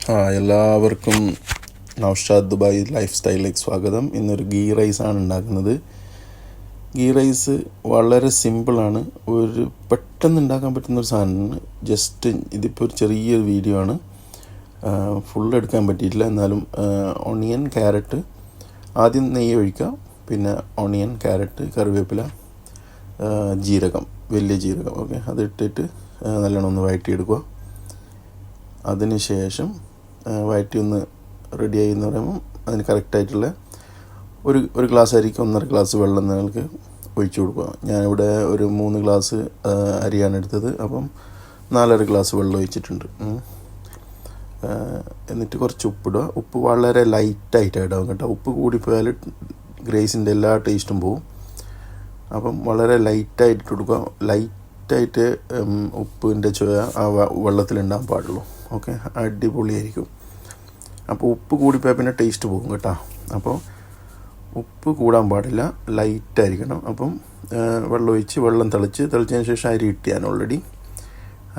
എല്ലാവർക്കും Naushad Dubai life സ്റ്റൈലിലേക്ക് സ്വാഗതം. ഇന്നൊരു ഗീ റൈസാണ് ഉണ്ടാക്കുന്നത്. ഗീ റൈസ് വളരെ സിമ്പിളാണ്, ഒരു പെട്ടെന്ന് ഉണ്ടാക്കാൻ പറ്റുന്നൊരു സാധനമാണ്. ജസ്റ്റ് ഇതിപ്പോൾ ഒരു ചെറിയൊരു വീഡിയോ ആണ്, ഫുൾ എടുക്കാൻ പറ്റിയിട്ടില്ല. എന്നാലും ഓണിയൻ, ക്യാരറ്റ്, ആദ്യം നെയ്യ് ഒഴിക്കുക, പിന്നെ ഓണിയൻ, ക്യാരറ്റ്, കറിവേപ്പില, ജീരകം, വലിയ ജീരകം, ഓക്കെ, അതിട്ടിട്ട് നല്ലോണം ഒന്ന് വഴറ്റിയെടുക്കുക. അതിന് ശേഷം വഴറ്റി ഒന്ന് റെഡിയായി എന്ന് പറയുമ്പം അതിന് കറക്റ്റായിട്ടുള്ള ഒരു ഗ്ലാസ് അരിക്ക് 1.5 ഗ്ലാസ് വെള്ളം നിങ്ങൾക്ക് ഒഴിച്ചു കൊടുക്കുക. ഞാനിവിടെ ഒരു 3 ഗ്ലാസ് അരിയാണ് എടുത്തത്, അപ്പം 4.5 ഗ്ലാസ് വെള്ളം ഒഴിച്ചിട്ടുണ്ട്. എന്നിട്ട് കുറച്ച് ഉപ്പിടുക. ഉപ്പ് വളരെ ലൈറ്റായിട്ട് ഇടാം കേട്ടോ. ഉപ്പ് കൂടിപ്പോയാൽ ഗ്രേസിൻ്റെ എല്ലാ ടേസ്റ്റും പോവും. അപ്പം വളരെ ലൈറ്റായിട്ട് കൊടുക്കുക. ലൈറ്റായിട്ട് ഉപ്പിൻ്റെ ചുവ ആ വെള്ളത്തിലുണ്ടാകാൻ പാടുള്ളൂ. ഓക്കെ, അടിപൊളിയായിരിക്കും. അപ്പോൾ ഉപ്പ് കൂടിപ്പോയാൽ പിന്നെ ടേസ്റ്റ് പോകും കേട്ടോ. അപ്പോൾ ഉപ്പ് കൂടാൻ പാടില്ല, ലൈറ്റായിരിക്കണം. അപ്പം വെള്ളം തിളച്ചതിന് ശേഷം അരി ഇട്ട് ഞാൻ ഓൾറെഡി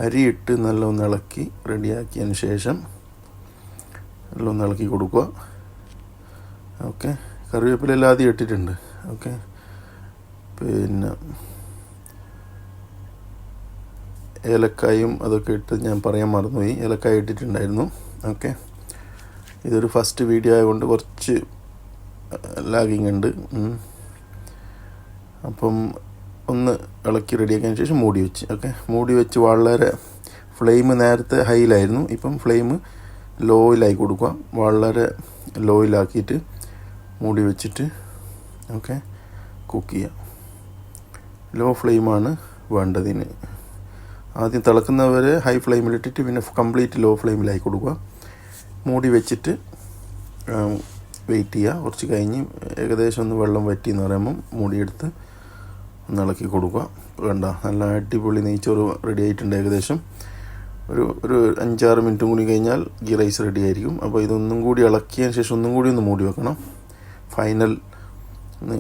അരി ഇട്ട് നല്ല ഒന്ന് ഇളക്കി റെഡിയാക്കിയതിന് ശേഷം നല്ല ഒന്ന് ഇളക്കി കൊടുക്കുക. ഓക്കെ, കറിവേപ്പില ആദ്യം ഇട്ടിട്ടുണ്ട്. ഓക്കെ, പിന്നെ ഏലക്കായും അതൊക്കെ ഇട്ട് ഞാൻ പറയാൻ മറന്നുപോയി, ഏലക്കായ ഇട്ടിട്ടുണ്ടായിരുന്നു. ഓക്കെ, ഇതൊരു ഫസ്റ്റ് വീഡിയോ ആയതുകൊണ്ട് കുറച്ച് ലാഗിങ് ഉണ്ട്. അപ്പം ഒന്ന് ഇളക്കി റെഡിയാക്കിയതിന് ശേഷം മൂടി വെച്ച്. ഓക്കെ, മൂടി വെച്ച് വളരെ ഫ്ലെയിം നേരത്തെ ഹൈയിലായിരുന്നു, ഇപ്പം ഫ്ലെയിം ലോയിലായി കൊടുക്കുക. വളരെ ലോയിലാക്കിയിട്ട് മൂടി വെച്ചിട്ട് ഓക്കെ കുക്ക് ചെയ്യുക. ലോ ഫ്ലെയിമാണ് വേണ്ടതിന്. ആദ്യം തിളക്കുന്നവരെ ഹൈ ഫ്ലെയിമിലിട്ടിട്ട് പിന്നെ കംപ്ലീറ്റ് ലോ ഫ്ലെയിമിലായി കൊടുക്കുക. മൂടി വെച്ചിട്ട് വെയിറ്റ് ചെയ്യുക. കുറച്ച് കഴിഞ്ഞ് ഏകദേശം ഒന്ന് വെള്ളം വറ്റി എന്ന് പറയുമ്പം മൂടിയെടുത്ത് ഒന്ന് ഇളക്കി കൊടുക്കുക. വേണ്ട, നല്ല അടിപൊളി നെയ്ച്ചോറ് റെഡി ആയിട്ടുണ്ട്. ഏകദേശം ഒരു 5-6 മിനിറ്റും കൂടി കഴിഞ്ഞാൽ ഗീ റൈസ് റെഡി ആയിരിക്കും. അപ്പോൾ ഇതൊന്നും കൂടി ഇളക്കിയതിന് ശേഷം ഒന്നും കൂടി ഒന്ന് മൂടി വെക്കണം. ഫൈനൽ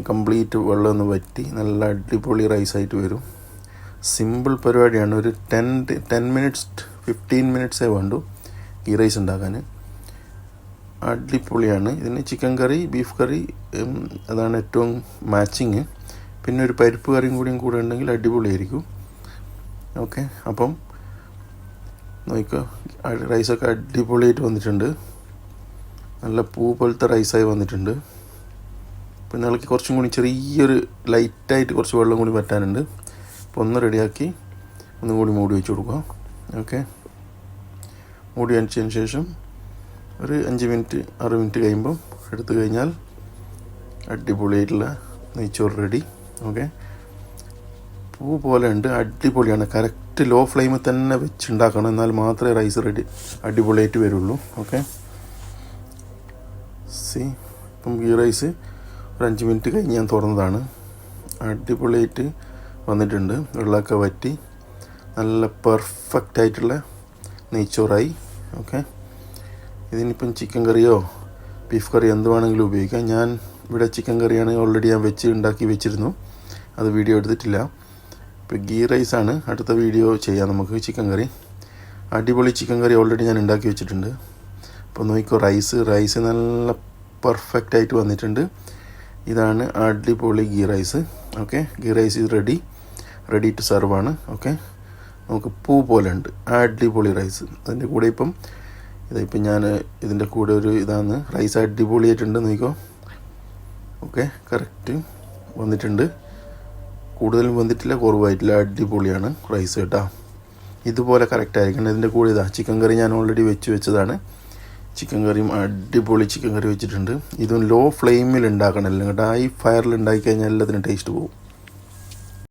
കംപ്ലീറ്റ് വെള്ളം ഒന്ന് വറ്റി നല്ല അടിപൊളി റൈസായിട്ട് വരും. സിമ്പിൾ പരിപാടിയാണ്. ഒരു 10 മിനിറ്റ്സ് 15 മിനിറ്റ്സേ വേണ്ടൂ ഗീ റൈസ് ഉണ്ടാക്കാൻ. അടിപൊളിയാണ്. ഇതിന് ചിക്കൻ കറി, ബീഫ് കറി അതാണ് ഏറ്റവും മാച്ചിങ്. പിന്നെ ഒരു പരിപ്പ് കറിയും കൂടെ ഉണ്ടെങ്കിൽ അടിപൊളിയായിരിക്കും. ഓക്കെ, അപ്പം നോക്കുക, റൈസൊക്കെ അടിപൊളിയായിട്ട് വന്നിട്ടുണ്ട്. നല്ല പൂ പോലത്തെ റൈസായി വന്നിട്ടുണ്ട്. പിന്നെ ഇളക്കി കുറച്ചും കൂടി ചെറിയൊരു ലൈറ്റായിട്ട് കുറച്ച് വെള്ളം കൂടി വറ്റാനുണ്ട്. അപ്പോൾ ഒന്ന് റെഡിയാക്കി ഒന്നും കൂടി മൂടി വെച്ച് കൊടുക്കുക. ഓക്കെ, മൂടി വെച്ചതിന് ശേഷം ഒരു 5 മിനിറ്റ് 6 മിനിറ്റ് കഴിയുമ്പം എടുത്തു കഴിഞ്ഞാൽ അടിപൊളിയായിട്ടുള്ള നെയ്ച്ചോറ് റെഡി. ഓക്കെ, പൂ പോലെ ഉണ്ട്, അടിപൊളിയാണ്. കറക്റ്റ് ലോ ഫ്ലെയിമിൽ തന്നെ വെച്ചുണ്ടാക്കണം, എന്നാൽ മാത്രമേ റൈസ് അടിപൊളിയായിട്ട് വരുള്ളൂ. ഓക്കെ, ഇപ്പം ഗീ റൈസ് ഒരു 5 മിനിറ്റ് കഴിഞ്ഞ് ഞാൻ തുറന്നതാണ്. അടിപൊളിയായിട്ട് വന്നിട്ടുണ്ട്. വെള്ളമൊക്കെ വറ്റി നല്ല പെർഫെക്റ്റ് ആയിട്ടുള്ള നെയ്ച്ചോറായി. ഓക്കെ, ഇതിനിപ്പം ചിക്കൻ കറിയോ ബീഫ് കറിയോ എന്ത് വേണമെങ്കിലും ഉപയോഗിക്കാം. ഞാൻ ഇവിടെ ചിക്കൻ കറിയാണ് ഓൾറെഡി ഞാൻ ഉണ്ടാക്കി വെച്ചിരുന്നു, അത് വീഡിയോ എടുത്തിട്ടില്ല. ഇപ്പോൾ ഗീ റൈസാണ് അടുത്ത വീഡിയോ ചെയ്യാം നമുക്ക്. ചിക്കൻ കറി, അടിപൊളി ചിക്കൻ കറി ഓൾറെഡി ഞാൻ ഉണ്ടാക്കി വെച്ചിട്ടുണ്ട്. അപ്പോൾ നോക്കിക്കോ, റൈസ് നല്ല പെർഫെക്റ്റ് ആയിട്ട് വന്നിട്ടുണ്ട്. ഇതാണ് അടിപൊളി ghee rice. Okay, ghee rice ഇത് റെഡി ടു സെർവ് ആണ്. ഓക്കെ, നമുക്ക് പൂ പോലെ ഉണ്ട്, അടിപൊളി റൈസ്. അതിൻ്റെ കൂടെ ഇപ്പം ഞാൻ ഇതിൻ്റെ കൂടെ ഒരു ഇതാണ് റൈസ് അടിപൊളിയായിട്ടുണ്ട്. നോക്കിക്കോ, ഓക്കെ, കറക്റ്റ് വന്നിട്ടുണ്ട്. കൂടുതലും വന്നിട്ടില്ല, കുറവായിട്ടില്ല, അടിപൊളിയാണ് റൈസ് കേട്ടോ. ഇതുപോലെ കറക്റ്റ് ആയിരിക്കണം. ഇതിൻ്റെ കൂടെ ചിക്കൻ കറി ഞാൻ ഓൾറെഡി വെച്ചതാണ്. ചിക്കൻ കറിയും അടിപൊളി ചിക്കൻ കറി വെച്ചിട്ടുണ്ട്. ഇതും ലോ ഫ്ലെയിമിൽ ഉണ്ടാക്കണം, അല്ലെങ്കിൽ ഹൈ ഫയറിൽ ഉണ്ടാക്കി കഴിഞ്ഞാൽ എല്ലാത്തിനും ടേസ്റ്റ് പോകും.